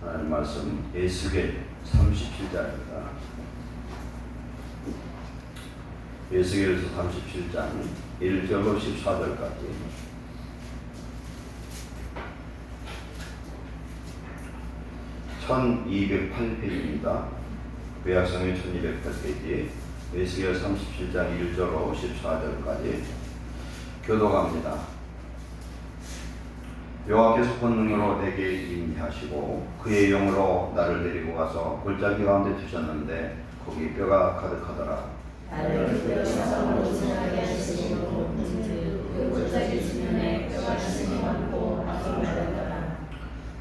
하나님 말씀 에스겔 37장입니다. 에스겔에서 37장 1절로 14절까지. (1208페이지입니다) 구약성경 1208페이지 에스겔 37장 1절로 14절까지 교독합니다. 여호와께서 권능으로 내게 임하시고 그의 영으로 나를 데리고 가서 골짜기 가운데 두셨는데 거기 뼈가 가득하더라. 나를 그 사방으로 지나게 하시고 그 골짜기 주변에 뼈가 심이 많고 앞으로 나가더라.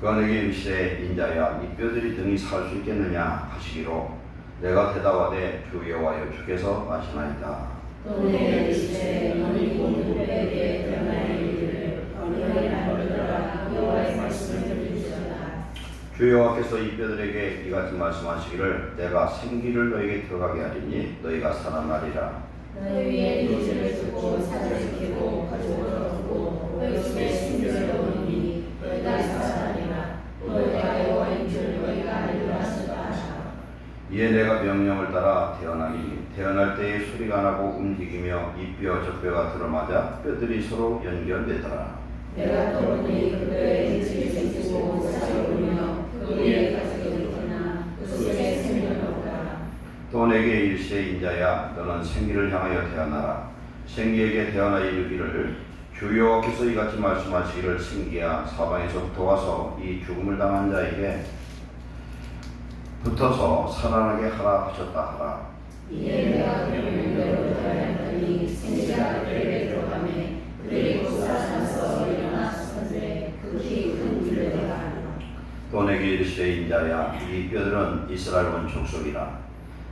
그가 내게 이르시되 인자야 이 뼈들이 등이 살 수 있겠느냐 하시기로 내가 대답하되 주 여호와여 주께서 아시나이다. 또 내게 이르시되 너는 곧 뼈에게 드러날 일들을 너희에게 알리더라. 여호와의 말씀을 들으시더라. 주 여호와께서 이 뼈들에게 이같이 말씀하시기를 내가 생기를 너에게 들어가게 하리니 너희가 살아나리라. 너희 위에 이들을 두고 사자 지키고 가족을 얻고 너희 집에 생기를 얻으니 너희가 살아나리라. 너희가 여호와인 줄 너희가 알리라 하시더라. 이에 내가 명령을 따라 태어나니 태어날 때에 소리가 나고 움직이며 이 뼈 저 뼈가 들어맞아 뼈들이 서로 연결되더라. 내가 또 보니 그 뼈에 이들이 생기고 사자를 울며 그 위에 가족이 있구나. 그 속에 생명이 없더라. 또 내게 이르시되 인자야 너는 생기를 향하여 태어나라. 생기에게 태어나 이르기를 주 여호와께서 이같이 말씀하시기를 생기야 사방에서부터 와서 이 죽음을 당한 자에게 붙어서 살아나게 하라 하셨다 하라. 이에 내가 그의 명령대로 따라했더니 생기가 그에게 들어가매 그들이 곧 살아나서 일어나 서는데 극히 큰 굴레가 하더라. 또 내게 이르시되 인자야 이 뼈들은 이스라엘 온 족속이라.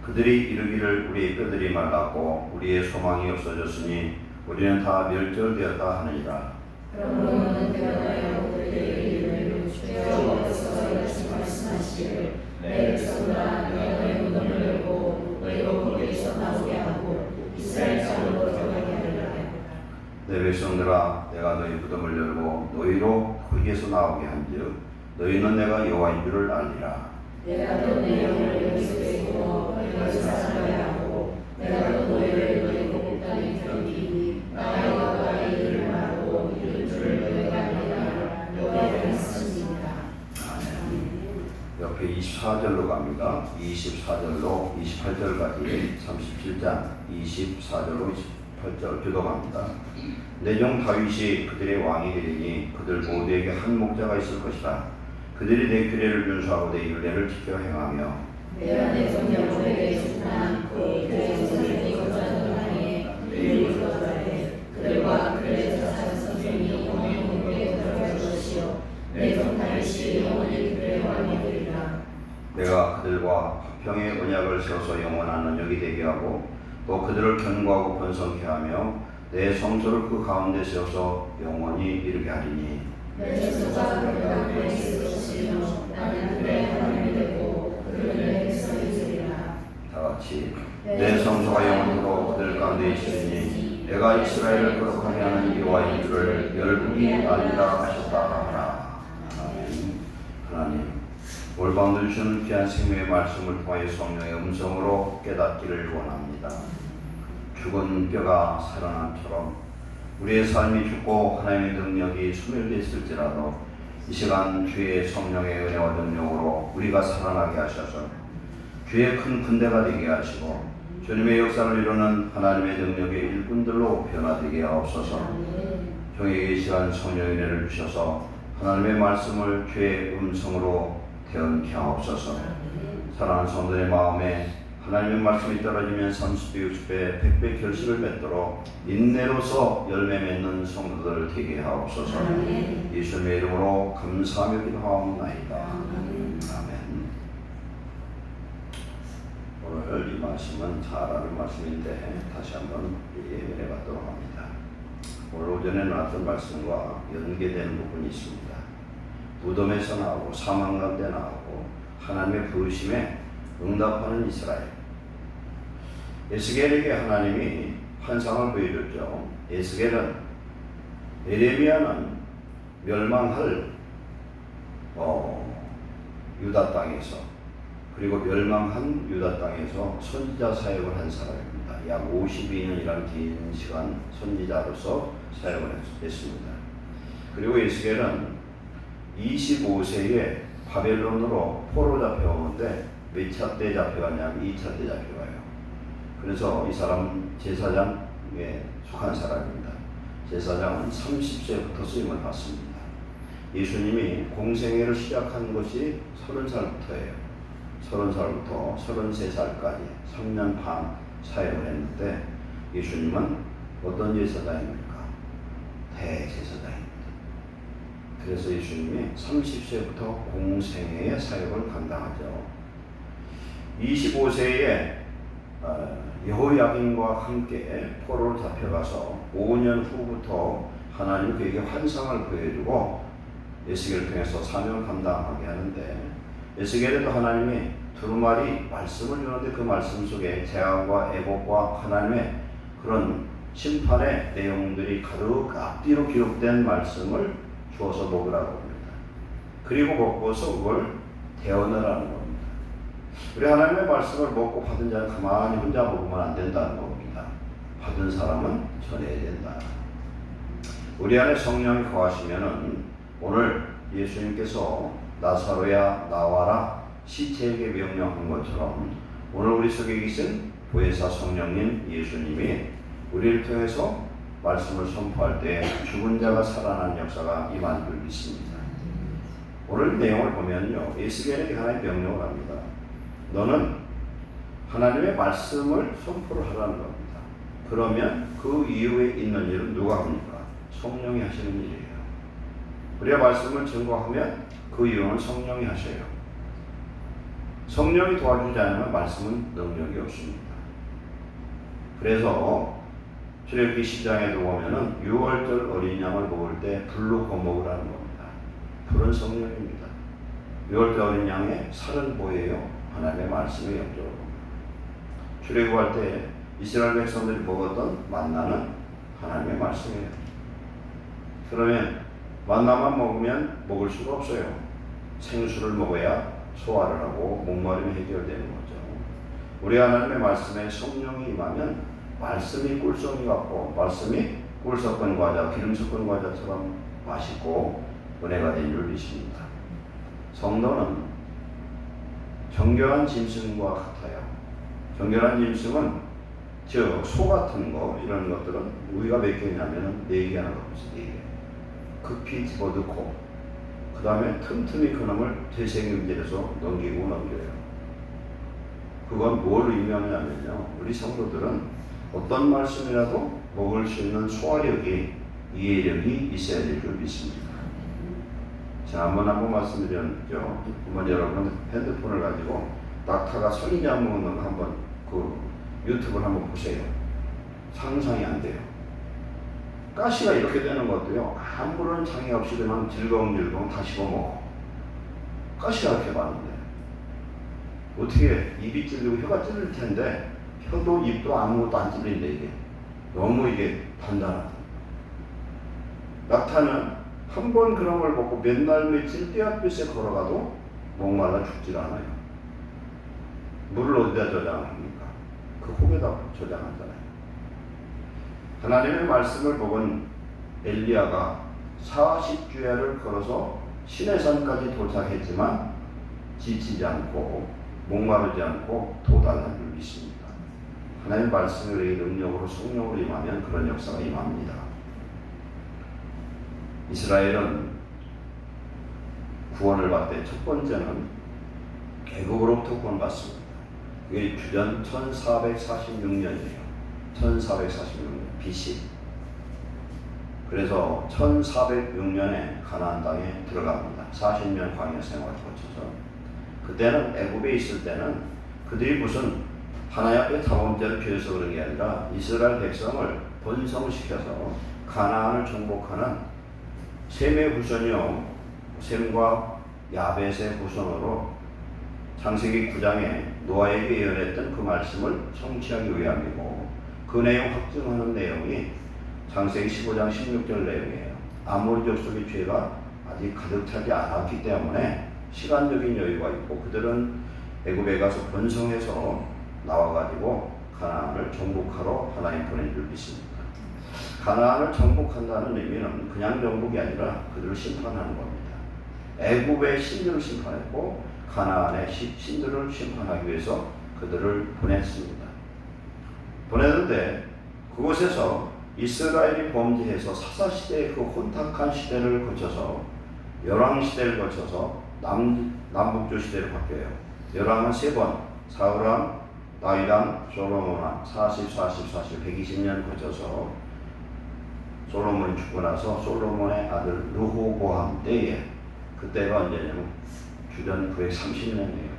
그들이 이르기를 우리의 뼈들이 말랐고 우리의 소망이 없어졌으니 우리는 다 멸절되었다 하느니라. 그러므로 너는 대언하여 그들에게 이르기를 주 여호와께서 이같이 말씀하시기를 내 백성들아 내가 너희 무덤을 열고 너희가 거기에서 나오게 하고 이스라엘 자손으로 들어가게 하리라. 내 백성들아 내가 너희 무덤을 열고 너희로 거기에서 나오게 한즉 너희는 내가 여호와인 줄을 알리라. 내가 또 내 영을 여기 속에 두어 너희가 살아나게 하고 내가 또 너희를 너희 고국 땅에 들이키니 나 여호와가 이들을 말하고 이를 줄을 너희가 알리라. 여호와의 말씀입니다. 옆에 24절로 갑니다. 24절로 28절까지 37장 24절로 28절 교독합니다. 내 종 다윗이 그들의 왕이 되리니 그들 모두에게 한 목자가 있을 것이다. 그들이 내 규례를 준수하고 내 율례를 지켜 행하며 내가 내 종 여호와에게 준하고 그의 종들이 거주하는 땅에 그들이 거주하되 그들과 그들의 자손 선생이 영원히 공국에 들어갈 것이요 내 종 다윗이 영원히 그들의 왕이 되리라. 내가 그들과 화평의 언약을 세워서 영원한 언약이 되게 하고 또 그들을 견고하고 번성케 하며 내 성소를 그 가운데 세워서 영원히 이르게 하리니 내 백성과 그들 가운데 있을 것이며 나는 그들의 하나님이 되고 그들은 내 백성이 되리라. 다같이 내 성소가 영원토록 그들 가운데 있으니 내가 이스라엘을 거룩하게 하는 여호와인 줄을 열국이 알리라 하셨다 하라. 아멘. 하나님 올바운드 주시는 귀한 생명의 말씀을 통하여 성령의 음성으로 깨닫기를 원합니다. 죽은 뼈가 살아남처럼 우리의 삶이 죽고 하나님의 능력이 소멸됐을지라도 이 시간 주의 성령의 은혜와 능력으로 우리가 살아나게 하셔서 주의 큰 군대가 되게 하시고 주님의 역사를 이루는 하나님의 능력의 일꾼들로 변화되게 하옵소서. 종에게 이 시간 성령의 은혜를 주셔서 하나님의 말씀을 주의 음성으로 태어나게 하옵소서. 사랑하는 성도의 마음에 하나님의 말씀이 떨어지면 30배, 60배, 100배 결실을 맺도록 인내로서 열매 맺는 성도들 되게 하옵소서. 예수님의 이름으로 감사하며 기도하옵나이다. 아멘. 오늘 이 말씀은 잘 아는 말씀인데 다시 한번 예배해 받도록 합니다. 오늘 오전에 나왔던 말씀과 연계되는 부분이 있습니다. 무덤에서 나오고 사망 가운데 나오고 하나님의 부르심에 응답하는 이스라엘. 에스겔에게 하나님이 환상을 보여줬죠. 에스겔은 에레미야는 멸망할 유다 땅에서, 그리고 멸망한 유다 땅에서 선지자 사역을 한 사람입니다. 약 52년이라는 긴 시간 선지자로서 사역을 했습니다. 그리고 에스겔은 25세에 바벨론으로 포로 잡혀오는데 몇 차 때 잡혀가냐면 2차 때 잡혀가요. 그래서 이 사람은 제사장에 속한 사람입니다. 제사장은 30세부터 쓰임을 받습니다. 예수님이 공생애를 시작한 것이 30살부터예요. 30살부터 33살까지 3년 반 사역을 했는데 예수님은 어떤 제사장입니까? 대제사장입니다. 그래서 예수님이 30세부터 공생애의 사역을 감당하죠. 25세에 여호야긴과 함께 포로로 잡혀가서 5년 후부터 하나님이 그에게 환상을 보여주고 에스겔을 통해서 사명을 감당하게 하는데, 에스겔에도 하나님이 두루마리 말씀을 주는데 그 말씀 속에 재앙과 애곡과 하나님의 그런 심판의 내용들이 가득 앞뒤로 기록된 말씀을 주어서 먹으라고 합니다. 그리고 먹고서 그걸 대언하라는 겁니다. 우리 하나님의 말씀을 먹고 받은 자는 가만히 혼자 먹으면 안 된다는 겁니다. 받은 사람은 전해야 된다. 우리 안에 성령이 거하시면은 오늘 예수님께서 나사로야 나와라 시체에게 명령한 것처럼 오늘 우리 속에 계신 보혜사 성령님 예수님이 우리를 통해서 말씀을 선포할 때 죽은 자가 살아나는 역사가 임한 줄 믿습니다. 오늘 내용을 보면요, 에스겔에게 하나님의 명령을 합니다. 너는 하나님의 말씀을 선포를 하라는 겁니다. 그러면 그 이후에 있는 일은 누가 합니까? 성령이 하시는 일이에요. 우리가 말씀을 증거하면 그 이유는 성령이 하셔요. 성령이 도와주지 않으면 말씀은 능력이 없습니다. 그래서 출애굽기 10장에도 보면은 6월절 어린 양을 먹을 때 불로 구워 먹으라는 겁니다. 불은 성령입니다. 6월절 어린 양의 살은 뭐예요? 하나님의 말씀의 영적으로. 출애굽할 때 이스라엘 백성들이 먹었던 만나는 하나님의 말씀이에요. 그러면 만나만 먹으면 먹을 수가 없어요. 생수를 먹어야 소화를 하고 목마름이 해결되는 거죠. 우리 하나님의 말씀에 성령이 임하면 말씀이 꿀송이 같고 말씀이 꿀 섞은 과자, 기름 섞은 과자처럼 맛있고 은혜가 된 줄 믿습니다. 성도는 정결한 짐승과 같아요. 정결한 짐승은 즉 소 같은 거 이런 것들은 우리가 몇 개냐면은 4개 하나 갖고 있어요. 4개. 급히 집어넣고 그 다음에 틈틈이 그놈을 되새김질해서 넘겨요. 그건 뭘 의미하냐면요, 우리 성도들은 어떤 말씀이라도 먹을 수 있는 소화력이, 이해력이 있어야 될 줄 믿습니다. 자, 한번 말씀드렸죠. 한번 여러분 핸드폰을 가지고 낙타가 선인장 먹는 거 한번 그 유튜브를 한번 보세요. 상상이 안 돼요. 가시가 이렇게 되는 것도요, 아무런 장애 없이 그냥 질겅질겅 다 씹어먹어. 가시가 이렇게 많은데 어떻게 입이 찔리고 혀가 찔릴 텐데 혀도 입도 아무것도 안 찔린데 이게 너무 이게 단단하다. 낙타는 한 번 그런 걸 먹고 몇 날 며칠 떼약볕에 걸어가도 목말라 죽질 않아요. 물을 어디다 저장합니까? 그 혹에다 저장하잖아요. 하나님의 말씀을 먹은 엘리야가 40주야를 걸어서 시내산까지 도착했지만 지치지 않고 목마르지 않고 도달한 줄 믿습니다. 하나님의 말씀이 우리에게 능력으로 성령으로 임하면 그런 역사가 임합니다. 이스라엘은 구원을 받되 첫 번째는 애굽으로부터 구원받습니다. 그게 주전 1446년이에요. 1446년 BC. 그래서 1406년에 가나안 땅에 들어갑니다. 40년 광야 생활을 거쳐서. 그때는 애굽에 있을 때는 그들이 무슨 하나님 앞에 자범죄를 피해서 그런 게 아니라 이스라엘 백성을 번성시켜서 가나안을 정복하는 셈의 후손이요, 셈과 야벳의 후손으로 창세기 9장에 노아에게 예언했던 그 말씀을 성취하기 위함이고, 그 내용 확증하는 내용이 창세기 15장 16절 내용이에요. 아모리 족속의 죄가 아직 가득 차지 않았기 때문에 시간적인 여유가 있고 그들은 애굽에 가서 번성해서 나와가지고 가나안을 정복하러 하나님 보내줄 믿습니다. 가나안을 정복한다는 의미는 그냥 정복이 아니라 그들을 심판하는 겁니다. 애굽의 신들을 심판했고 가나안의 신들을 심판하기 위해서 그들을 보냈습니다. 보냈는데 그곳에서 이스라엘이 범죄해서 사사시대의 그 혼탁한 시대를 거쳐서 열왕시대를 거쳐서 남북조 시대로 바뀌어요. 열왕은 3번, 사울왕, 다윗왕, 솔로몬왕 40, 120년 거쳐서 솔로몬이 죽고 나서 솔로몬의 아들 르호보암 때에 그때가 언제냐면 주전 930년이에요.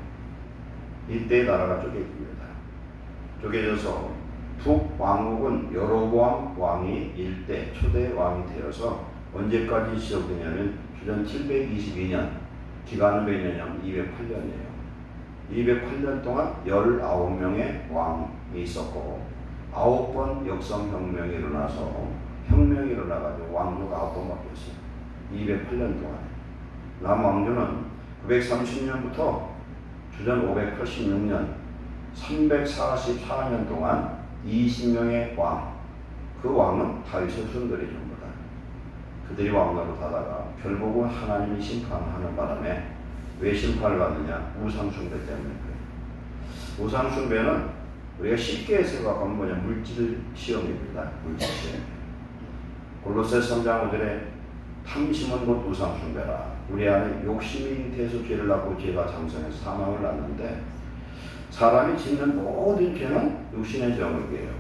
이때 나라가 쪼개집니다. 쪼개져서 북왕국은 여로보암 왕이 일대 초대 왕이 되어서 언제까지 지속되냐면 주전 722년, 기간은 몇 년이냐면 208년이에요. 208년 동안 19명의 왕이 있었고 9번 역성혁명이 일어나서 혁명이 일어나가지고 왕조가 9번 바뀌었어요. 208년 동안. 남왕조는 930년부터 주전 586년 344년 동안 20명의 왕, 그 왕은 다윗의 손들이 전부 다. 그들이 왕노릇 하다가 결국은 하나님이 심판하는 바람에 왜 심판을 받느냐? 우상숭배 때문에 그래요. 우상숭배는 우리가 쉽게 생각하면 뭐냐? 물질 시험입니다. 물질 시험. 골로새 3장 5절에 탐심은 곧 우상숭배라. 우리 안에 욕심이 돼서 죄를 낳고 죄가 장성해서 사망을 낳는데 사람이 짓는 모든 죄는 육신의 정욕이에요.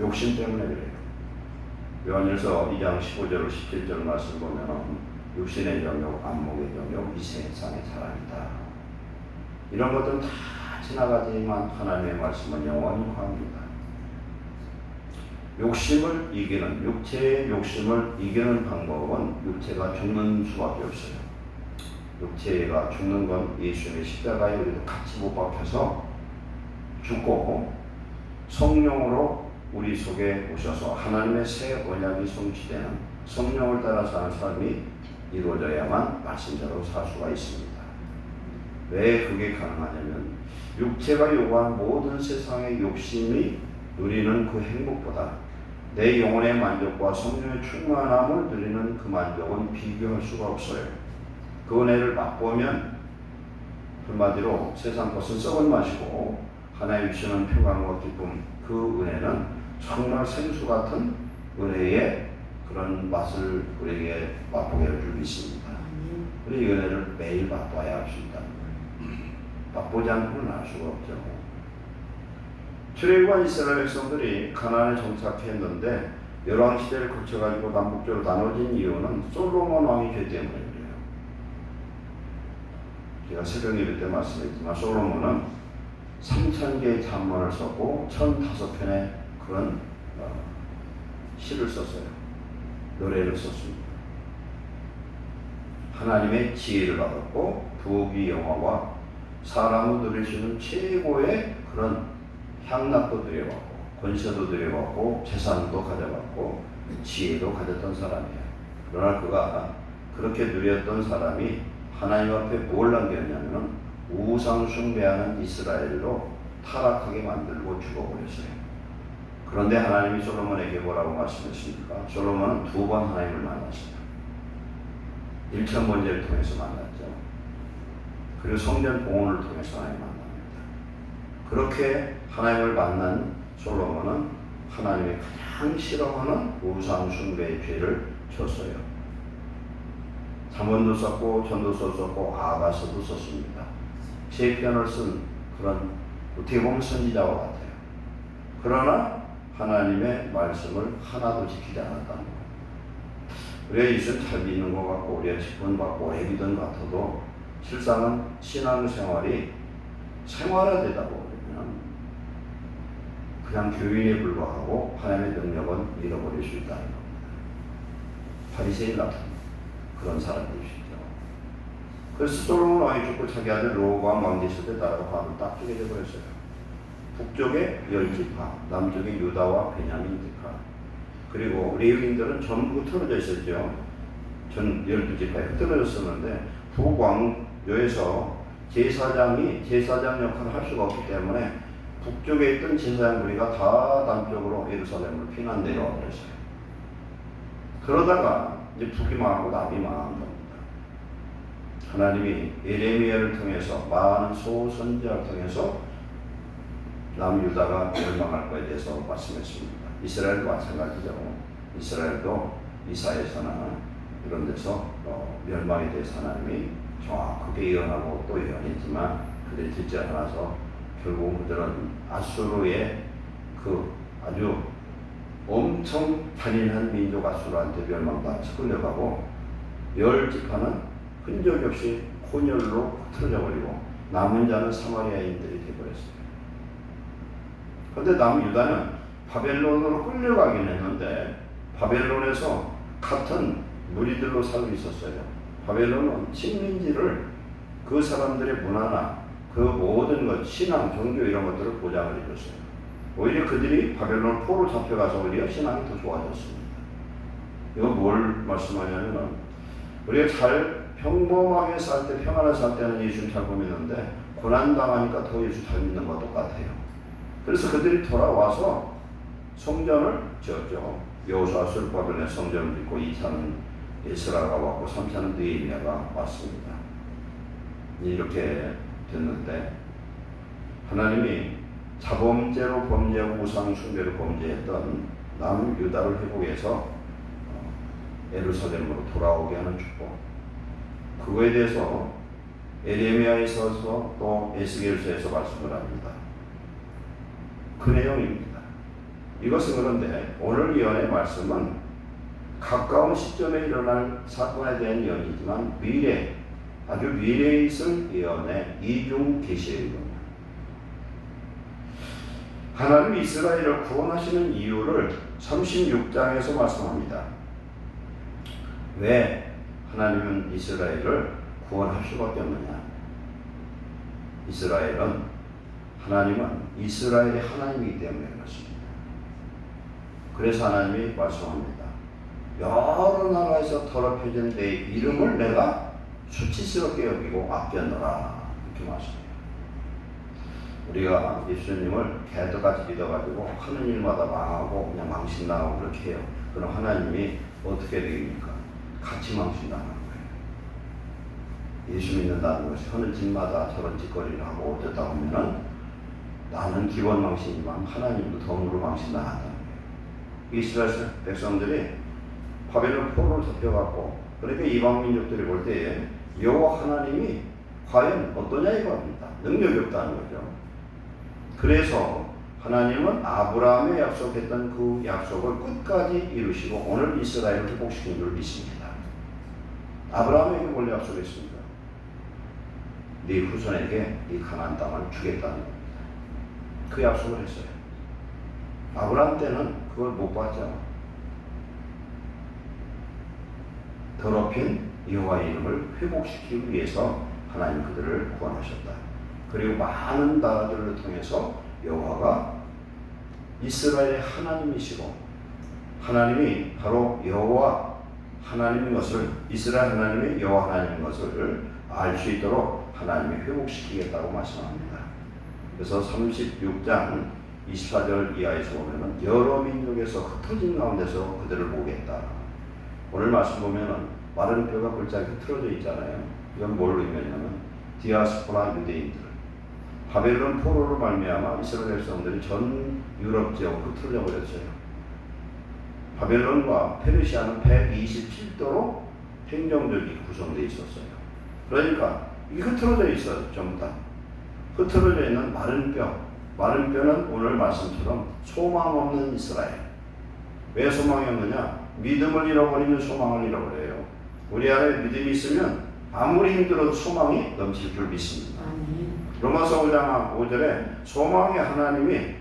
욕심 때문에 그래요. 요한일서 2장 15절 17절 말씀 보면 육신의 정욕, 안목의 정욕, 이 세상의 사랑이다. 이런 것들은 다 지나가지만 하나님의 말씀은 영원히 구합니다. 욕심을 이기는, 육체의 욕심을 이기는 방법은 육체가 죽는 수밖에 없어요. 육체가 죽는 건 예수님의 십자가에 우리도 같이 못 박혀서 죽고 성령으로 우리 속에 오셔서 하나님의 새 언약이 성취되는 성령을 따라 사는 삶이 이루어져야만 말씀대로 살 수가 있습니다. 왜 그게 가능하냐면 육체가 요구하는 모든 세상의 욕심이 누리는 그 행복보다 내 영혼의 만족과 성령의 충만함을 누리는 그 만족은 비교할 수가 없어요. 그 은혜를 맛보면 한마디로 세상 것은 썩은 맛이고 하나님 주시는 평강과 기쁨, 그 은혜는 정말 생수 같은 은혜의 그런 맛을 우리에게 맛보게 할 줄 믿습니다. 우리 이 은혜를 매일 맛봐야 합니다. 맛보지 않고는 알 수가 없죠. 출애굽한 이스라엘 백성들이 가나안에 정착했는데 열왕 시대를 거쳐가지고 남북쪽으로 나눠진 이유는 솔로몬 왕이 죄 때문에 그래요. 제가 새벽 예배 때 말씀했지만 솔로몬은 3,000개의 잠언을 썼고 1,005편의 그런 시를 썼어요. 노래를 썼습니다. 하나님의 지혜를 받았고 부귀 영화와 사람을 누릴 수 있는 최고의 그런 향락도 누려봤고 권세도 누려봤고 재산도 가져봤고 지혜도 가졌던 사람이에요. 그러나 그가 그렇게 누렸던 사람이 하나님 앞에 뭘 남겼냐면 우상 숭배하는 이스라엘로 타락하게 만들고 죽어버렸어요. 그런데 하나님이 솔로몬에게 뭐라고 말씀했습니까? 솔로몬은 2번 하나님을 만났어요. 1,000번째를 통해서 만났죠. 그리고 성전 봉헌을 통해서 하나님 만납니다. 그렇게 하나님을 만난 솔로몬은 하나님이 가장 싫어하는 우상 숭배의 죄를 졌어요. 잠언도 썼고 전도서 썼고 아가서도 썼습니다. 시편을 쓴 그런 어떻게 보면 선지자와 같아요. 그러나 하나님의 말씀을 하나도 지키지 않았다는 거예요. 우리가 예수를 잘 믿는 것 같고 우리가 직분받고 오래 믿은 것 같아도 실상은 신앙생활이 생활화되다 보면 그냥 교인에 불과하고 하나님의 능력은 잃어버릴 수 있다는 겁니다. 바리새인 같은 그런 사람들이시죠. 그래서 솔로몬 왕이 죽고 자기 아들 로보암 왕 되실 때 나라가 반으로 딱 쪼개져 버렸어요. 북쪽에 10지파, 남쪽에 유다와 베냐민 지파, 그리고 레위인들은 전부 흩어져 있었죠. 전 12지파에 흩어졌었는데 두 광교에서 제사장이 제사장 역할을 할 수가 없기 때문에 북쪽에 있던 제사장 무리가 다 남쪽으로 예루살렘으로 피난내려 버렸어요. 그러다가 이제 북이 망하고 남이 망한 겁니다. 하나님이 예레미야를 통해서 많은 소선지자를 통해서 남유다가 멸망할 것에 대해서 말씀했습니다. 이스라엘도 마찬가지죠. 이스라엘도 이사야서나 이런 데서 멸망에 대해서 하나님이 정확하게 예언하고 또 예언했지만 그들이 듣지 않아서 결국 그들은 아수르의 그 아주 엄청 잔인한 민족 아수르한테 멸망당해서 끌려가고 10지파는 흔적이 없이 혼혈로 흩어져 버리고 남은 자는 사마리아인들이 되어버렸어요. 그런데 남유다는 바벨론으로 끌려가긴 했는데 바벨론에서 같은 무리들로 살고 있었어요. 바벨론은 식민지를 그 사람들의 문화나 그 모든 것, 신앙, 종교 이런 것들을 보장을 해줬어요. 오히려 그들이 바벨론 포로 잡혀가서 오히려 신앙이 더 좋아졌습니다. 이거 뭘 말씀하냐면 우리가 잘 평범하게 살 때, 평안하게 살 때는 예수를 잘 믿는데 고난당하니까 더 예수 잘 믿는 것과 똑같아요. 그래서 그들이 돌아와서 성전을 지었죠. 여호수아 스룹바벨의 성전을 짓고 2차는 에스라가 왔고 3차는 느헤미야가 왔습니다. 이렇게 됐는데 하나님이 자범죄로 범죄하고 우상 숭배로 범죄했던 남유다를 회복해서 예루살렘으로 돌아오게 하는 축복, 그거에 대해서 예레미야에 있어서 또 에스겔서에서 말씀을 합니다. 그 내용입니다. 이것은 그런데 오늘 예언의 말씀은 가까운 시점에 일어날 사건에 대한 예언이지만 미래, 아주 미래에 있을 예언의 이중 계시의 겁니다. 하나님이 이스라엘을 구원하시는 이유를 36장에서 말씀합니다. 왜 하나님은 이스라엘을 구원할 수밖에 없느냐? 하나님은 이스라엘의 하나님이기 때문에 그렇습니다. 그래서 하나님이 말씀합니다. 여러 나라에서 더럽혀진 내 이름을 내가 수치스럽게 여기고 아꼈노라, 이렇게 말씀해요. 우리가 예수님을 개떡같이 믿어가지고 하는 일마다 망하고 그냥 망신당하고 그렇게 해요. 그럼 하나님이 어떻게 되겠습니까? 같이 망신당하는 거예요. 예수 믿는다는 것이 하는 짓마다 저런 짓거리를 하고 어쩌다 보면은 나는 기본 망신이지만 하나님도 덤으로 망신당한다는 거예요. 이스라엘 백성들이 바벨론 포로를 잡혀갖고 그러니까 이방 민족들이 볼 때에 여호와 하나님이 과연 어떠냐 이겁니다. 능력이 없다는 거죠. 그래서 하나님은 아브라함에 약속했던 그 약속을 끝까지 이루시고 오늘 이스라엘을 회복시킨 줄 믿습니다. 아브라함에게 뭘 약속했습니까? 네 후손에게 이 가나안 땅을 주겠다는 겁니다. 그 약속을 했어요. 아브라함 때는 그걸 못 봤잖아. 더럽힌 여호와의 이름을 회복시키기 위해서 하나님 그들을 구원하셨다. 그리고 많은 나라들을 통해서 여호와가 이스라엘의 하나님이시고 하나님이 바로 여호와 하나님인 것을, 이스라엘 하나님이 여호와 하나님인 것을 알 수 있도록 하나님이 회복시키겠다고 말씀합니다. 그래서 36장 24절 이하에서 보면은 여러 민족에서 흩어진 가운데서 그들을 보겠다. 오늘 말씀 보면은 마른 뼈가 골짜기 흐트러져 있잖아요. 이건 뭘 의미하냐면 디아스포라 유대인들, 바벨론 포로로 말미암아 이스라엘 백성들이 전 유럽 지역으로 흩어져 버렸어요. 바벨론과 페르시아는 127도로 행정적이 구성되어 있었어요. 그러니까 이 흐트러져 있어요. 전부 다 흐트러져 있는 마른 뼈. 마른 뼈는 오늘 말씀처럼 소망 없는 이스라엘. 왜 소망이 없느냐? 믿음을 잃어버리면 소망을 잃어버려요. 우리 안에 믿음이 있으면 아무리 힘들어도 소망이 넘칠 줄 믿습니다. 로마서 5장 5절에 소망의 하나님이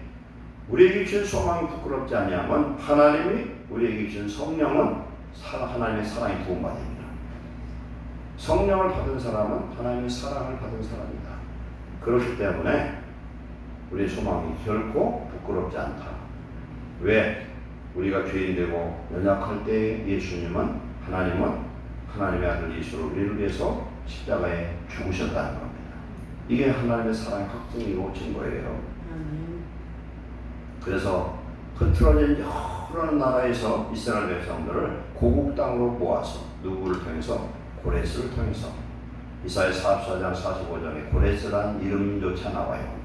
우리에게 주신 소망이 부끄럽지 아니하면 하나님이 우리에게 주신 성령은 하나님의 사랑이 도움받습니다. 성령을 받은 사람은 하나님의 사랑을 받은 사람이다. 그렇기 때문에 우리의 소망이 결코 부끄럽지 않다. 왜? 우리가 죄인되고 연약할 때 예수님은, 하나님은 하나님의 아들 예수를 우리를 위해서 십자가에 죽으셨다는 겁니다. 이게 하나님의 사랑의 확증이고 증거예요. 그래서 흐트러진 여러 나라에서 이스라엘 백성들을 고국 땅으로 모아서 누구를 통해서? 고레스를 통해서. 이사야 44장 45장에 고레스라는 이름조차 나와요.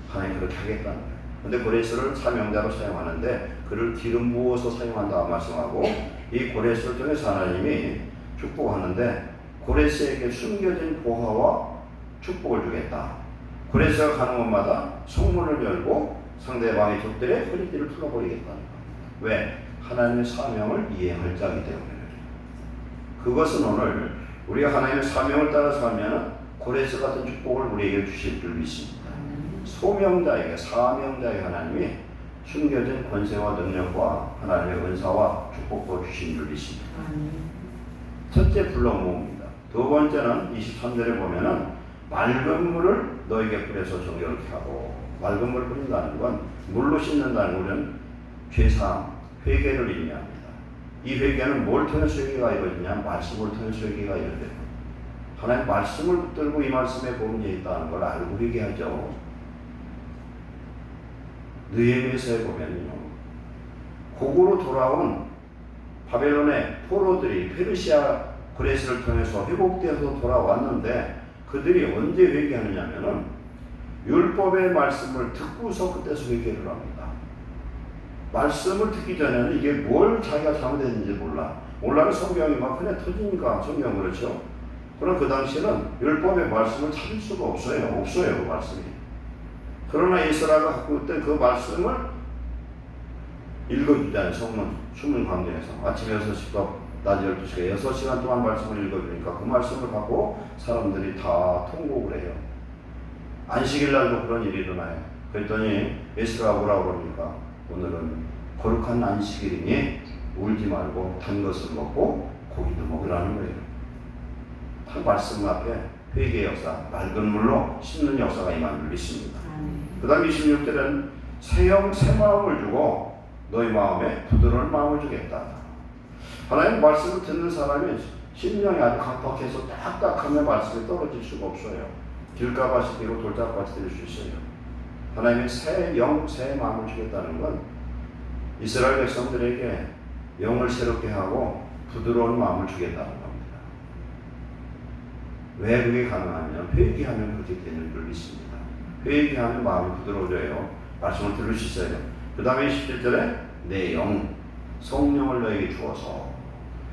하나님 그렇게 하겠다는 거예요. 근데 고레스를 사명자로 사용하는데 그를 기름 부어서 사용한다고 말씀하고, 이 고레스를 통해서 하나님이 축복하는데 고레스에게 숨겨진 보화와 축복을 주겠다. 고레스가 가는 곳마다 성문을 열고 상대방의 적들의 허리띠를 풀어버리겠다는 겁니다. 왜? 하나님의 사명을 이행할 자이기 때문에. 그것은 오늘 우리가 하나님의 사명을 따라 살면 고레스 같은 축복을 우리에게 주실 줄 믿습니다. 소명자에게, 사명자에게 하나님이 숨겨진 권세와 능력과 하나님의 은사와 축복을 주신 줄 믿습니다. 첫째, 불러 모읍니다. 두 번째는 23절에 보면은 맑은 물을 너에게 뿌려서 정결케 하고, 맑은 물을 뿌린다는 건 물로 씻는다는 것은 죄사함, 회개를 의미합니다. 이 회개는 뭘 통해서 회개가 이루어지냐? 말씀을 통해서 회개가 이루어져요. 하나님 말씀을 붙들고 이 말씀에 복음이 있다는 걸 알고 회개하죠. 느헤미야서에 보면요, 고국으로 돌아온 바벨론의 포로들이 페르시아 고레스를 통해서 회복되어서 돌아왔는데 그들이 언제 회개하느냐면은 율법의 말씀을 듣고서 그때서 회개를 합니다. 말씀을 듣기 전에는 이게 뭘 자기가 잘못했는지 몰라는 성경이 막 흔해 터지니까 성경 그렇죠. 그럼 그 당시에는 율법의 말씀을 찾을 수가 없어요. 그 말씀이. 그러나 이스라엘가 갖고 있던 그 말씀을 읽어주잖아요. 성문, 수문 광장에서. 아침 6시부터 낮 12시간, 6시간 동안 말씀을 읽어주니까 그 말씀을 갖고 사람들이 다 통곡을 해요. 안식일 날도 그런 일이 일어나요. 그랬더니 예수가 뭐라고 그럽니까? 오늘은 거룩한 안식일이니 울지 말고 단 것을 먹고 고기도 먹으라는 거예요. 딱 말씀 앞에 회개의 역사, 맑은 물로 씻는 역사가 임한 줄 믿습니다. 그 다음 26절에는 새 마음을 주고 너희 마음에 부드러운 마음을 주겠다. 하나님 말씀을 듣는 사람이 심령이 아주 각박해서 딱딱하면 말씀이 떨어질 수가 없어요. 길가밭이 되고 돌짝밭이 될 수 있어요. 하나님의 새 영, 새 마음을 주겠다는 건 이스라엘 백성들에게 영을 새롭게 하고 부드러운 마음을 주겠다는 겁니다. 왜 그게 가능하냐면 회개하면 그렇게 되는 줄 믿습니다. 회개하면 마음이 부드러워져요. 말씀을 들을 수 있어요. 그 다음에 17절에 내 영, 성령을 너에게 주어서,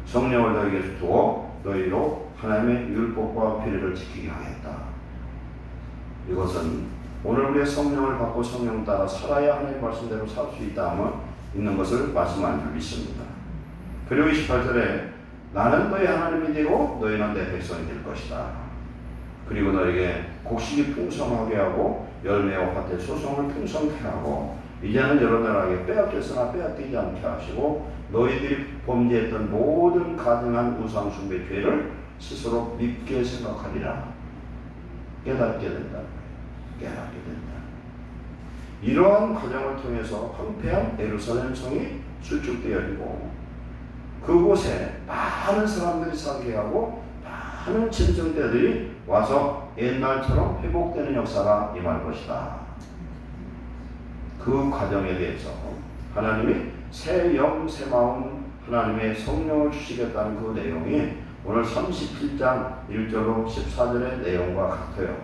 성령을 너에게 주어 너희로 하나님의 율법과 규례를 지키게 하겠다. 이것은 오늘 우리의 성령을 받고 성령 따라 살아야 하나님 말씀대로 살 수 있는 것을 말씀한 줄 믿습니다. 그리고 28절에 나는 너희 하나님이 되고 너희는 내 백성이 될 것이다. 그리고 너에게 곡식이 풍성하게 하고 열매와 밭의 소송을 풍성케 하고 이제는 여러 나라에게 빼앗겼으나 빼앗기지 않게 하시고 너희들이 범죄했던 모든 가증한 우상 숭배 죄를 스스로 밉게 생각하리라. 깨닫게 된다. 깨닫게 된다. 이러한 과정을 통해서 황폐한 예루살렘 성이 수축되어지고 그곳에 많은 사람들이 살게 하고 많은 짐승들이 와서 옛날처럼 회복되는 역사가 임할 것이다. 그 과정에 대해서 하나님이 새 영, 새 마음, 하나님의 성령을 주시겠다는 그 내용이 오늘 37장 1절로 14절의 내용과 같아요.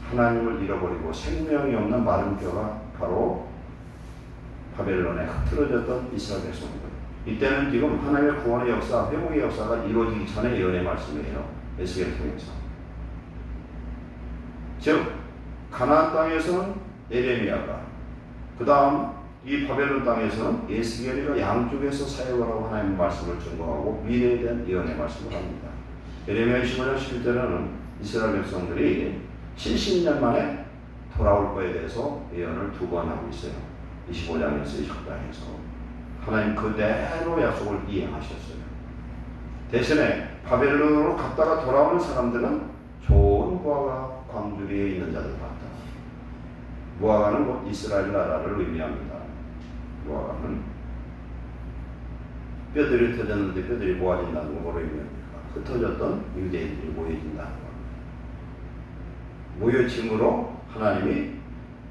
하나님을 잃어버리고 생명이 없는 마른 뼈가 바로 바벨론에 흐트러졌던 이스라엘 백성들. 이때는 지금 하나님의 구원의 역사, 회복의 역사가 이루어지기 전에 예언의 말씀이에요. 에스겔을 통해서. 즉 가나안 땅에서는 예레미야가, 그 다음 이 바벨론 땅에서는 에스겔이가 양쪽에서 사역을 하고 하나님의 말씀을 증거하고 미래에 대한 예언의 말씀을 합니다. 예레미야 25장 11절에는 이스라엘 백성들이 70년 만에 돌아올 거에 대해서 예언을 2번 하고 있어요. 25장에서 29장에서 하나님 그대로 약속을 이행하셨어요. 대신에 바벨론으로 갔다가 돌아오는 사람들은 좋은 무화과 광주 위에 있는 자들 같다. 무화과는 곧 이스라엘 나라를 의미합니다. 무화과는 뼈들이 터졌는데 뼈들이 모아진다는 걸 의미합니다. 흩어졌던 유대인들이 모여진다는 겁니다. 모여짐으로 하나님이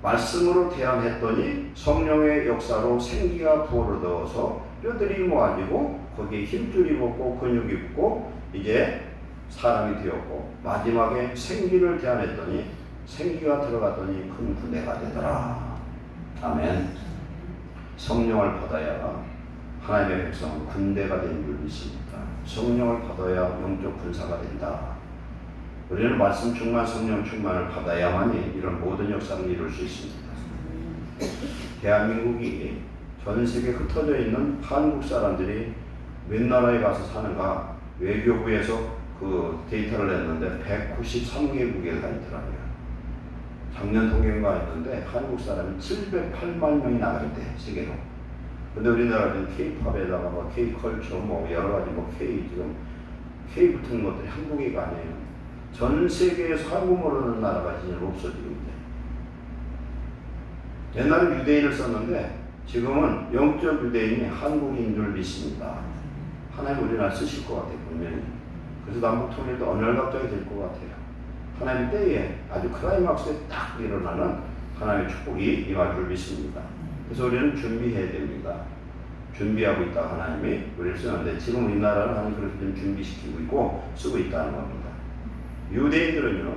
말씀으로 태어났더니 성령의 역사로 생기가 부어넣어서 뼈들이 모아지고 거기에 힘줄이 붙고 근육이 붙고 이제 사람이 되었고 마지막에 생기를 태어났더니 생기가 들어갔더니 큰 군대가 되더라. 아멘. 성령을 받아야 하나님의 백성은 군대가 된 줄 믿습니다. 성령을 받아야 영적 군사가 된다. 우리는 말씀 충만, 성령 충만을 받아야만이 이런 모든 역사를 이룰 수 있습니다. 대한민국이 전 세계에 흩어져 있는 한국 사람들이 몇 나라에 가서 사는가 외교부에서 그 데이터를 냈는데 193개국에 가 있더라고요. 작년 통계가 있는데 한국 사람이 708만 명이 나가 있대, 세계로. 근데 우리나라는 K-팝에다가 뭐 K-컬처 뭐 여러 가지 뭐 K 지금 K 붙은 것들이 한국이가 아니에요. 전 세계에서 한국 모르는 나라가 이제 없어지고 있대. 옛날에 유대인을 썼는데 지금은 영적 유대인이 한국인 줄 믿습니다. 하나님 우리나라 쓰실 것 같아요, 분명히. 그래서 남북 통일도 언혈갑장이 될 것 같아요. 하나님 때에 아주 클라이막스에 딱 일어나는 하나님의 축복이 임할 줄 믿습니다. 그래서 우리는 준비해야 됩니다. 준비하고 있다 하나님이 우리를 쓰는데 지금 우리나라는 하나님 그렇게 좀 준비시키고 있고 쓰고 있다는 겁니다. 유대인들은요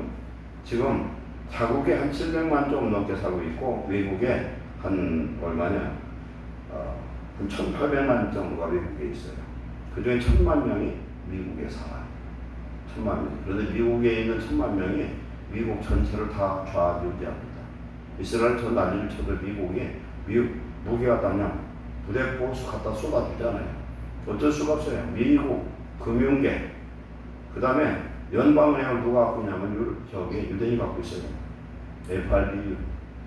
지금 자국에 한 700만 좀 넘게 살고 있고 외국에 한 얼마냐 한 1800만 정도가 외국에 있어요. 그 중에 1000만 명이 미국에 살아요. 1000만 명. 그런데 미국에 있는 1000만 명이 미국 전체를 다 좌지우지합니다. 이스라엘 전 난리를 쳐도 미국이 무기가 따면 부대 보수 갖다 쏟아주잖아요. 어쩔 수가 없어요. 미국 금융계, 그 다음에 연방은행을 누가 갖고 있냐면 유대인이 갖고 있어요. FRB.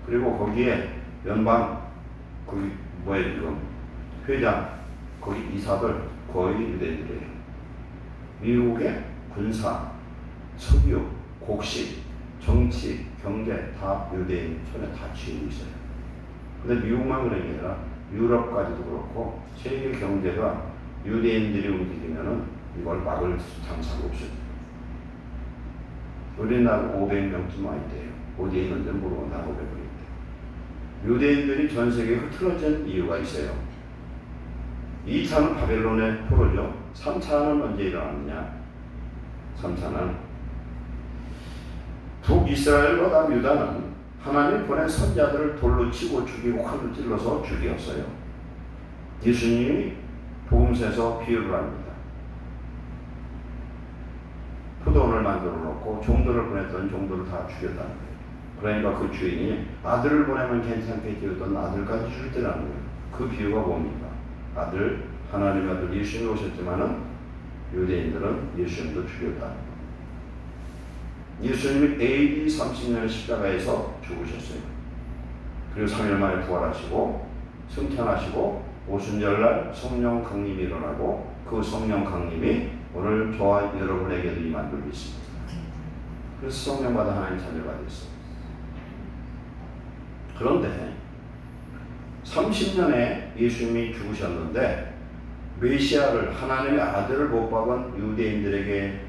그리고 거기에 연방 거기 지금 회장 거기 이사들 거의 유대인들이에요. 미국의 군사, 석유, 곡식, 정치, 경제 다 유대인 손에 다 쥐고 있어요. 근데 미국만 그런 게 아니라 유럽까지도 그렇고 세계 경제가 유대인들이 움직이면은 이걸 막을 장사가 없어요. 우리나라 500명쯤 와 있대요. 어디에 있는지 모르고 나 500명 있대. 유대인들이 전 세계에 흐트러진 이유가 있어요. 2차는 바벨론의 포로죠. 3차는 언제 일어났느냐? 3차는 북이스라엘과 남유다는 하나님 보낸 선자들을 돌로 치고 죽이고 칼로 찔러서 죽였어요. 예수님이 복음서에서 비유를 합니다. 포도원을 만들어 놓고 종들을 보냈던 종들을 다 죽였다는 거예요. 그러니까 그 주인이 아들을 보내면 괜찮게 지었던 아들까지 죽였다는 거예요. 그 비유가 뭡니까? 아들, 하나님의 아들 예수님이 오셨지만은 유대인들은 예수님도 죽였다는 거예요. 예수님이 AD 30년의 십자가에서 죽으셨어요. 그리고 3일 만에 부활하시고 승천하시고 오순절날 성령 강림이 일어나고 그 성령 강림이 오늘 저와 여러분에게도 임한 줄 믿습니다. 그래서 성령받아 하나님 자녀가 됐어요. 그런데 30년에 예수님이 죽으셨는데 메시아를 하나님의 아들을 못 박은 유대인들에게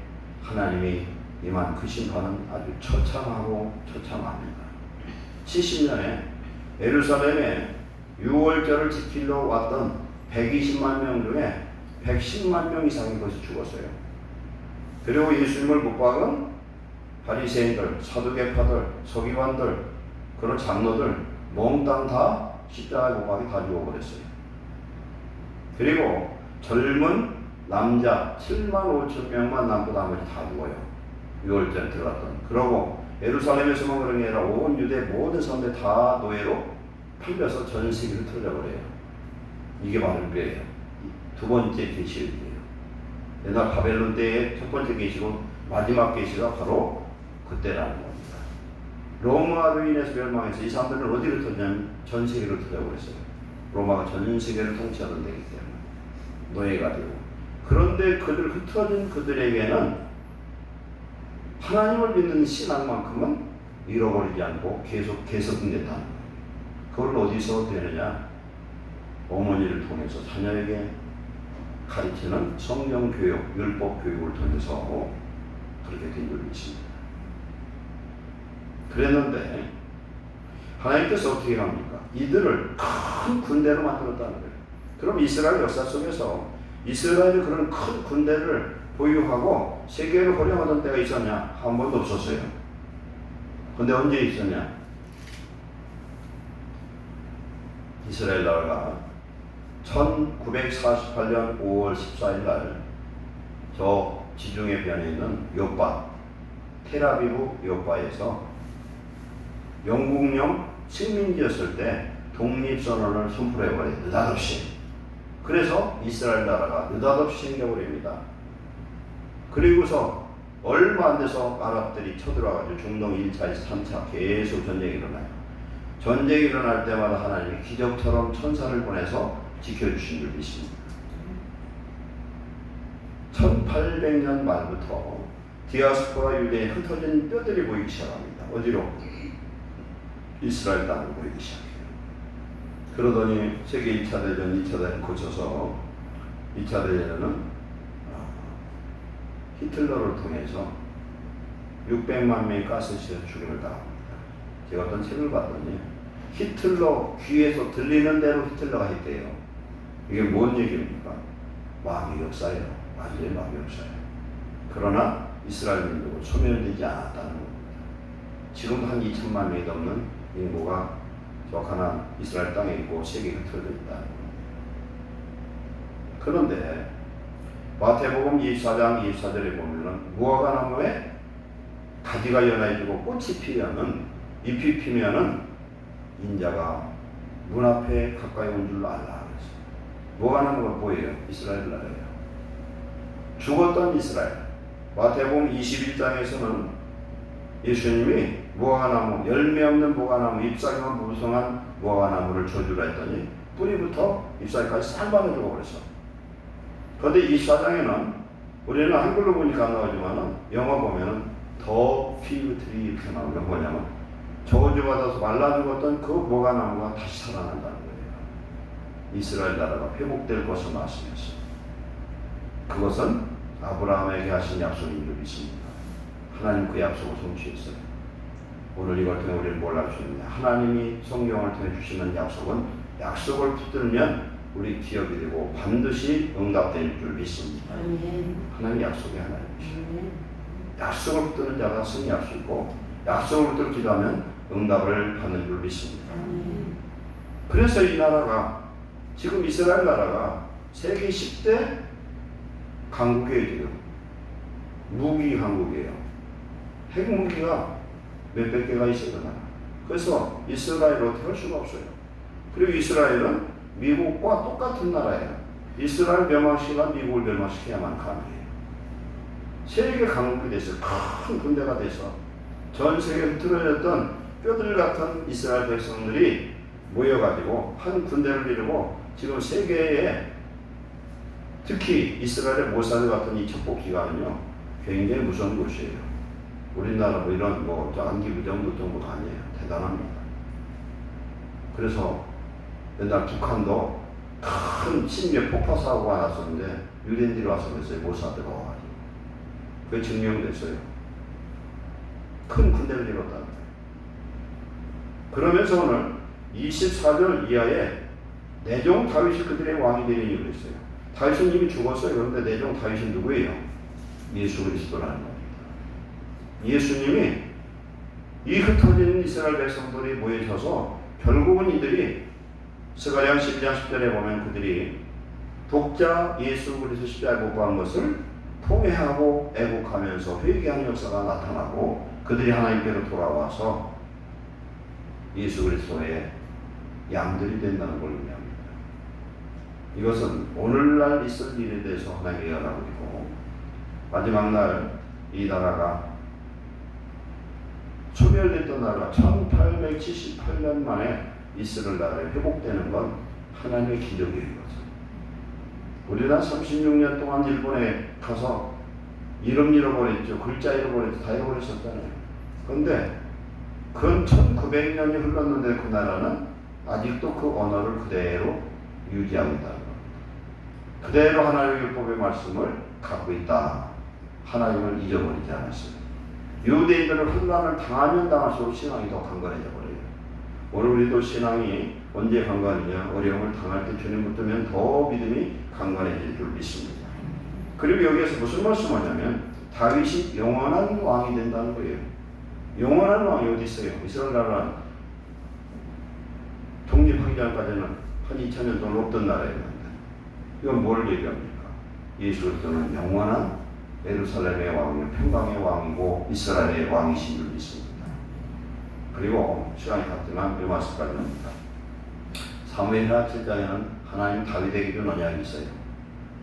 하나님이 임한 그 심판은 아주 처참하고 처참합니다. 70년에 예루살렘에 유월절을 지키러 왔던 120만 명 중에 110만 명 이상이 거기서 죽었어요. 그리고 예수님을 못 박은 바리새인들, 사두개파들, 서기관들, 그런 장로들 몽땅 다 십자가에 못 박이 다 죽어버렸어요. 그리고 젊은 남자 7만 5천 명만 남고 나머지 다 죽어요. 6월절에 들어갔던. 그러고 예루살렘에서만 그런 게 아니라 온 유대 모든 사람들 다 노예로 팔려서 전 세계를 틀어져버려요. 이게 바로 그래요. 두 번째 계시예요. 옛날 바벨론 때의 첫 번째 계시고 마지막 계시가 바로 그때라는 겁니다. 로마로 인해서 멸망해서 이 사람들은 어디를 터냐면 전 세계를 틀어버렸어요. 로마가 전 세계를 통치하던 데이기 때문에 노예가 되고. 그런데 그들 흩어진 그들에게는 하나님을 믿는 신앙만큼은 잃어버리지 않고 계속 개선된다는 거예요. 그걸 어디서 되느냐? 어머니를 통해서 자녀에게 가르치는 성경 교육, 율법 교육을 통해서 그렇게 된 줄이 있습니다. 그랬는데 하나님께서 어떻게 합니까? 이들을 큰 군대로 만들었다는 거예요. 그럼 이스라엘 역사 속에서 이스라엘이 그런 큰 군대를 보유하고 세계를 호령하던 때가 있었냐? 한 번도 없었어요. 근데 언제 있었냐? 이스라엘 나라가 1948년 5월 14일 날 저 지중해 변에 있는 요파, 텔아비브 요파에서 영국령 식민지였을 때 독립선언을 선포해버려요. 느닷없이. 그래서 이스라엘 나라가 느닷없이 생겨버립니다. 그리고서 얼마 안 돼서 아랍들이 쳐들어와가지고 중동 1차, 3차 계속 전쟁이 일어나요. 전쟁이 일어날 때마다 하나님이 기적처럼 천사를 보내서 지켜주신 줄 믿습니다. 1800년 말부터 디아스포라 유대에 흩어진 뼈들이 보이기 시작합니다. 어디로? 이스라엘 땅으로 보이기 시작해요. 그러더니 세계 2차 대전, 2차 대전 거쳐서 2차 대전은 히틀러를 통해서 600만 명이 가스실에서 죽임을 당합니다. 제가 어떤 책을 봤더니 히틀러 귀에서 들리는 대로 히틀러가 했대요. 이게 뭔 얘기입니까? 마귀 역사예요. 완전히 마귀 역사예요. 그러나 이스라엘 민족은 소멸되지 않았다는 겁니다. 지금도 한 2천만 명이 넘는 인구가 저 가나안 이스라엘 땅에 있고 세계에 흩어져 있다는 겁니다. 그런데 마태복음 24장 24절에 보면은 무화과나무에 가지가 연해지고 꽃이 피면은 잎이 피면은 인자가 문 앞에 가까이 온 줄 알라 그랬어요. 무화과나무가 뭐예요? 이스라엘 나라예요. 죽었던 이스라엘. 마태복음 21장에서는 예수님이 무화과나무, 열매 없는 무화과나무, 잎사귀만 무성한 무화과나무를 저주라 했더니 뿌리부터 잎사귀까지 싹 받아주고 그랬어. 그런데 24장에는 우리는 한글로 보니까 안 나오지만은 영어 보면은 더 피그트리 이렇게 나오는 게 뭐냐면 저주받아서 말라 죽었던 그 무화과나무가 다시 살아난다는 거예요. 이스라엘 나라가 회복될 것을 말씀했어요. 그것은 아브라함에게 하신 약속인 줄 믿습니다. 하나님 그 약속을 성취했어요. 오늘 이걸 통해 우리를 뭘 알 수 있느냐? 하나님이 성경을 통해 주시는 약속은 약속을 붙들면 우리 기업이 되고 반드시 응답될 줄 믿습니다. 하나님 약속이 하나님이시죠. 약속을 붙드는 자가 승리할 수 있고 약속을 붙들고 기도하면 응답을 받는 줄 믿습니다. 그래서 이 나라가 지금 이스라엘 나라가 세계 10대 강국이에요. 무기 강국이에요. 핵무기가 몇백 개가 있어요. 그래서 이스라엘을 어떻게 할 수가 없어요. 그리고 이스라엘은 미국과 똑같은 나라예요. 이스라엘 멸망시키면 미국을 멸망시켜야만 가능해요. 세계 강국이 돼서 큰 군대가 돼서 전 세계에 흩어졌던 뼈들 같은 이스라엘 백성들이 모여가지고 한 군대를 이루고 지금 세계에 특히 이스라엘의 모사드 같은 이 첩보기관은요 굉장히 무서운 곳이에요. 우리나라 뭐 이런 뭐 안기부 정도 정도가 아니에요. 대단합니다. 그래서 옛날 북한도 큰 심지어 폭파 사고가 났었는데 유대인들이 와서 그랬어요. 모사드가 와가지고 그게 증명됐어요. 큰 군대를 이뤘다는 거예요. 그러면서 오늘 24절 이하에 내종 다윗이 그들의 왕이 되는 이유가 있어요. 다윗은 이미 죽었어요. 그런데 내종 다윗은 누구예요? 예수 그리스도라는 겁니다. 예수님이 이 흩어진 이스라엘 백성들이 모여져서 결국은 이들이 스가랴 12장 10절에 보면 그들이 독자 예수 그리스도 십자가에 못 박은 것을 통회하고 애국하면서 회개하는 역사가 나타나고 그들이 하나님께로 돌아와서 예수 그리스도의 양들이 된다는 걸 의미합니다. 이것은 오늘날 있을 일에 대해서 하나님이 예언하고 있고 마지막 날 이 나라가 소멸됐던 나라가 1878년 만에 이스라엘 나라에 회복되는 건 하나님의 기적인 거죠. 우리는 36년 동안 일본에 가서 이름 잃어버렸죠. 글자 잃어버렸죠. 다 잃어버렸었잖아요. 그런데 근 1900년이 흘렀는데 그 나라는 아직도 그 언어를 그대로 유지하고 있다는 겁니다. 그대로 하나님의 율법의 말씀을 갖고 있다. 하나님을 잊어버리지 않았어요. 유대인들은 환난을 당하면 당할수록 신앙이 더 강건해져 버려요. 오늘 우리도 신앙이 언제 강건하냐? 어려움을 당할 때 주님 붙들면 더 믿음이 강건해질 줄 믿습니다. 그리고 여기에서 무슨 말씀하냐면 다윗이 영원한 왕이 된다는 거예요. 영원한 왕이 어디 있어요? 이스라엘 나라는 독립하기 전까지는 한 2000년 동안 없던 나라였는데 이건 뭘 얘기합니까? 예수 그리스도는 영원한 예루살렘의 왕이요 평강의 왕이고 이스라엘의 왕이신 줄 믿습니다. 그리고 시간이 갔지만 이 말씀까지 합니다. 사무엘하 7장에는 하나님 다윗에게 준 언약이 있어요.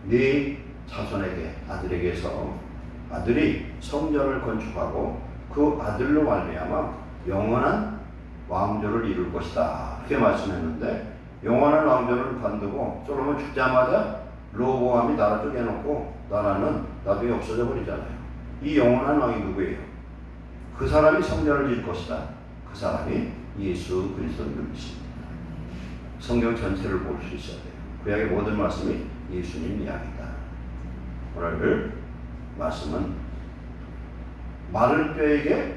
네 자손에게 아들에게서 아들이 성전을 건축하고 그 아들로 말미암아 영원한 왕조를 이룰 것이다. 그렇게 말씀했는데 영원한 왕조를 관두고 솔로몬 죽자마자 로보암이 나라 쪼개놓고 나라는 나중에 없어져 버리잖아요. 이 영원한 왕이 누구예요? 그 사람이 성전을 지을 것이다. 그 사람이 예수 그리스도인 줄 믿습니다. 성경 전체를 볼 수 있어야 돼요. 구약의 모든 말씀이 예수님 이야기다. 오늘 말씀은 마른 뼈에게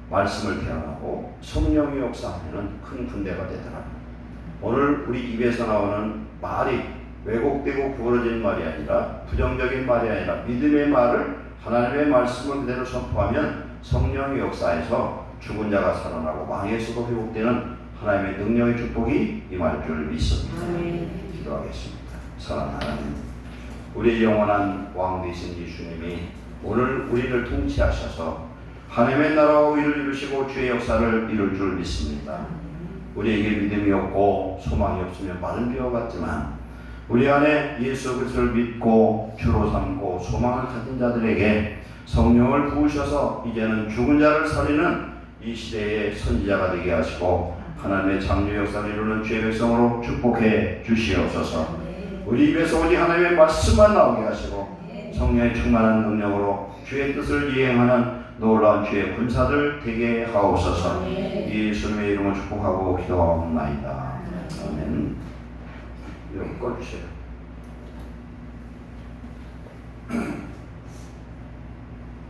말씀을 태어나고 성령의 역사하면 큰 군대가 되더라. 오늘 우리 입에서 나오는 말이 왜곡되고 구부러진 말이 아니라 부정적인 말이 아니라 믿음의 말을 하나님의 말씀을 그대로 선포하면 성령의 역사에서 죽은 자가 살아나고 왕에서도 회복되는 하나님의 능력의 축복이 임할 줄 믿습니다. 기도하겠습니다. 사랑하는 하나님, 우리의 영원한 왕 되신 예수님이 오늘 우리를 통치하셔서 하나님의 나라와 의를 이루시고 주의 역사를 이룰 줄 믿습니다. 우리에게 믿음이 없고 소망이 없으면 마른 뼈 같지만 우리 안에 예수 그리스도를 믿고 주로 삼고 소망을 가진 자들에게 성령을 부으셔서 이제는 죽은 자를 살리는 이 시대의 선지자가 되게 하시고 하나님의 창조 역사를 이루는 주의 백성으로 축복해 주시옵소서. 우리 입에서 오직 하나님의 말씀만 나오게 하시고 성령의 충만한 능력으로 주의 뜻을 이행하는 놀라운 주의 군사들 되게 하옵소서. 예수님의 이름으로 축복하고 기도하옵나이다. 아멘. 이거 꺼주세요.